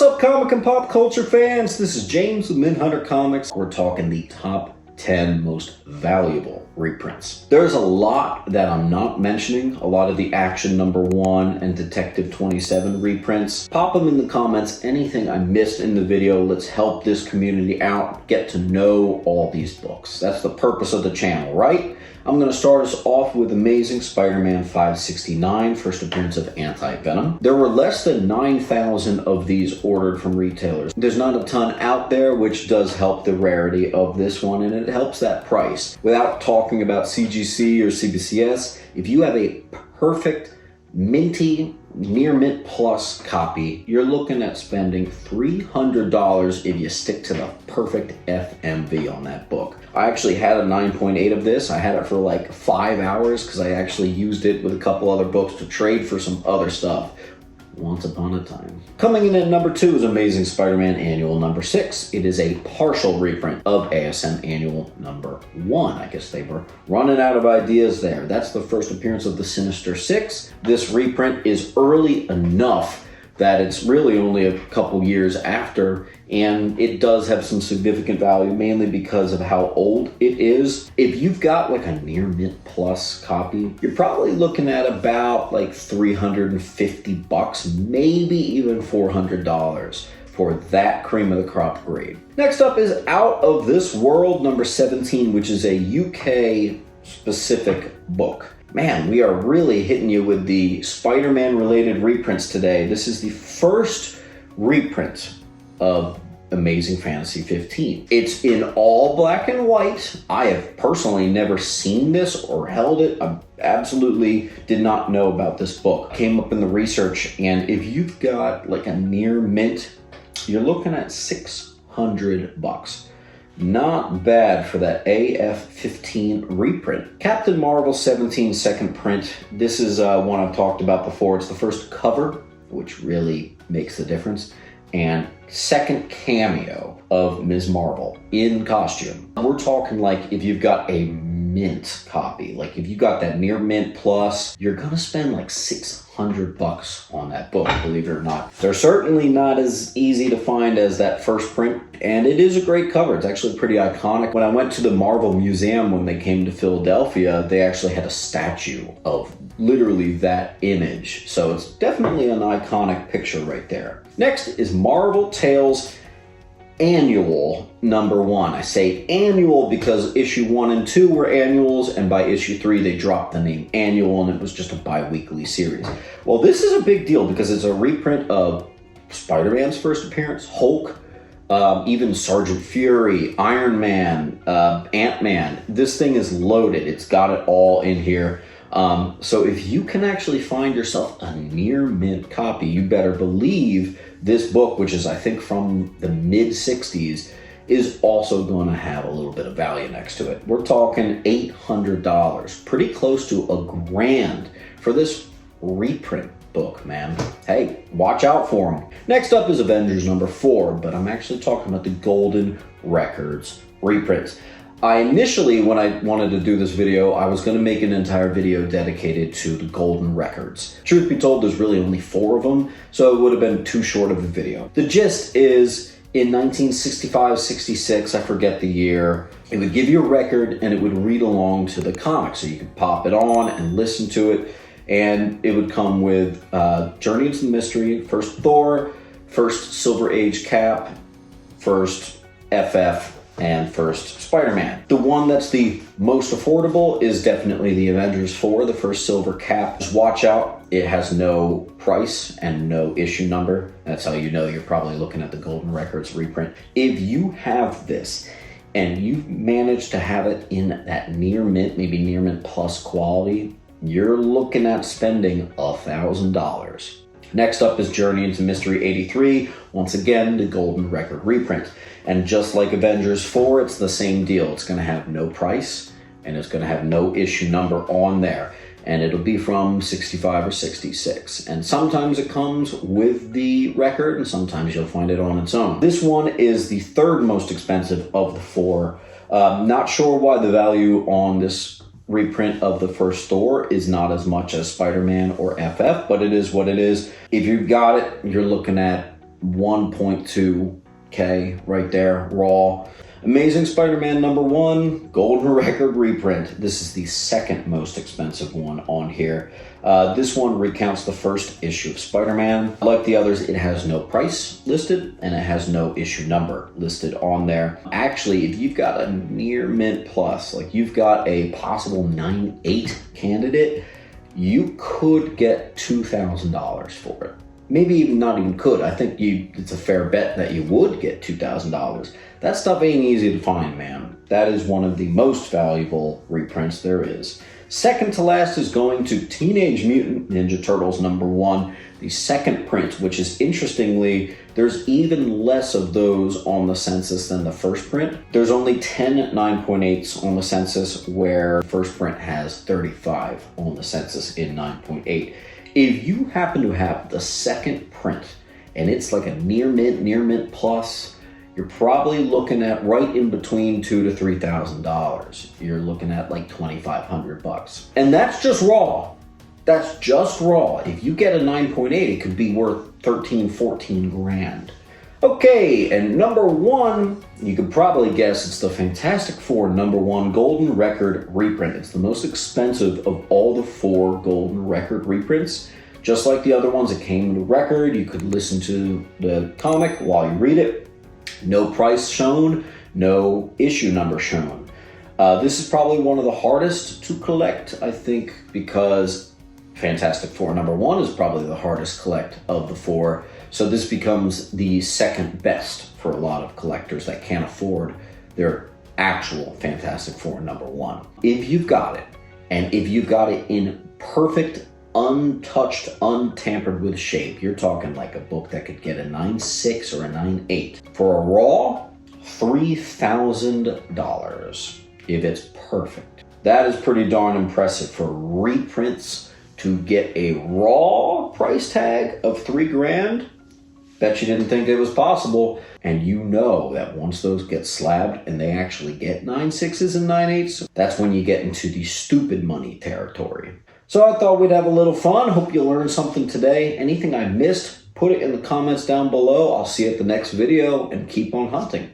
What's up, comic and pop culture fans? This is James with Minhunter Comics. We're talking the top 10 most valuable reprints. There's a lot that I'm not mentioning, a lot of the Action #1 and Detective 27 reprints. Pop them in the comments, anything I missed in the video. Let's help this community out, get to know all these books. That's the purpose of the channel, right? I'm going to start us off with Amazing Spider-Man 569, first appearance of Anti-Venom. There were less than 9,000 of these ordered from retailers. There's not a ton out there, which does help the rarity of this one, and it helps that price. Without talking about CGC or CBCS, if you have a perfect minty near mint plus copy, you're looking at spending $300 if you stick to the perfect FMV on that book. I actually had a 9.8 of this. I had it for like 5 hours because I actually used it with a couple other books to trade for some other stuff. Once upon a time. Coming in at number 2 is Amazing Spider-Man Annual number 6. It is a partial reprint of ASM Annual number 1. I guess they were running out of ideas there. That's the first appearance of the Sinister Six. This reprint is early enough that it's really only a couple years after, and it does have some significant value, mainly because of how old it is. If you've got like a near mint plus copy, you're probably looking at about like $350, maybe even $400 for that cream of the crop grade. Next up is Out of This World number 17, which is a UK specific book. Man, we are really hitting you with the Spider-Man related reprints today. This is the first reprint of Amazing Fantasy 15. It's in all black and white. I have personally never seen this or held it. I absolutely did not know about this book. Came up in the research, and if you've got like a near mint, you're looking at $600. Not bad for that AF15 reprint. Captain Marvel 17 second print. This is one I've talked about before. It's the first cover, which really makes the difference, and second cameo of Ms. Marvel in costume. We're talking like if you've got a mint copy, like if you got that near mint plus, you're gonna spend like $600 on that book, believe it or not. They're certainly not as easy to find as that first print, and it is a great cover. It's actually pretty iconic. When I went to the Marvel Museum when they came to Philadelphia, they actually had a statue of literally that image. So it's definitely an iconic picture right there. Next is Marvel Tales Annual number 1. I say annual because issue 1 and 2 were annuals, and by issue 3 they dropped the name annual, and it was just a bi-weekly series. Well, this is a big deal because it's a reprint of Spider-Man's first appearance, Hulk, even Sergeant Fury, Iron Man, Ant-Man. This thing is loaded. It's got it all in here. So if you can actually find yourself a near mint copy, you better believe this book, which is I think from the mid-60s, is also going to have a little bit of value next to it. We're talking $800, pretty close to $1,000 for this reprint book, man. Hey, watch out for them. Next up is Avengers number 4, but I'm actually talking about the Golden Records reprints. I initially, when I wanted to do this video, I was going to make an entire video dedicated to the Golden Records. Truth be told, there's really only 4 of them, so it would have been too short of a video. The gist is, in 1965, 66, I forget the year, it would give you a record and it would read along to the comic. So you could pop it on and listen to it, and it would come with Journey into the Mystery, first Thor, first Silver Age Cap, first FF, and first Spider-Man. The one that's the most affordable is definitely the Avengers 4, the first Silver Cap. Just watch out, it has no price and no issue number. That's how you know you're probably looking at the Golden Records reprint. If you have this and you manage to have it in that near mint, maybe near mint plus quality, you're looking at spending $1,000. Next up is Journey into Mystery 83, once again, the Golden Record reprint. And just like Avengers 4, it's the same deal. It's going to have no price, and it's going to have no issue number on there. And it'll be from 65 or 66. And sometimes it comes with the record, and sometimes you'll find it on its own. This one is the third most expensive of the 4. Not sure why the value on this reprint of the first Thor is not as much as Spider-Man or FF, but it is what it is. If you've got it, you're looking at 1.2K right there, raw. Amazing Spider-Man #1, Golden Record reprint. This is the second most expensive one on here. This one recounts the first issue of Spider-Man. Like the others, it has no price listed and it has no issue number listed on there. Actually, if you've got a near mint plus, like you've got a possible 9.8 candidate, you could get $2,000 for it. Maybe even not even could. I think it's a fair bet that you would get $2,000. That stuff ain't easy to find, man. That is one of the most valuable reprints there is. Second to last is going to Teenage Mutant Ninja Turtles #1, the second print, which is interestingly, there's even less of those on the census than the first print. There's only 10 9.8s on the census, where first print has 35 on the census in 9.8. If you happen to have the second print and it's like a near mint plus, you're probably looking at right in between $2,000 to $3,000. You're looking at like $2,500. And that's just raw. That's just raw. If you get a 9.8, it could be worth 13, 14 grand. Okay, and #1, you could probably guess it's the Fantastic Four #1 Golden Record reprint. It's the most expensive of all the 4 Golden Record reprints. Just like the other ones, it came in a record. You could listen to the comic while you read it. No price shown, no issue number shown. This is probably one of the hardest to collect, I think, because Fantastic Four #1 is probably the hardest collect of the 4. So this becomes the second best for a lot of collectors that can't afford their actual Fantastic Four #1. If you've got it, and if you've got it in perfect, untouched, untampered with shape, you're talking like a book that could get a 9.6 or a 9.8. For a raw, $3,000 if it's perfect. That is pretty darn impressive for reprints to get a raw price tag of $3 grand. Bet you didn't think it was possible. And you know that once those get slabbed and they actually get 9.6s and 9.8s, that's when you get into the stupid money territory. So I thought we'd have a little fun. Hope you learned something today. Anything I missed, put it in the comments down below. I'll see you at the next video and keep on hunting.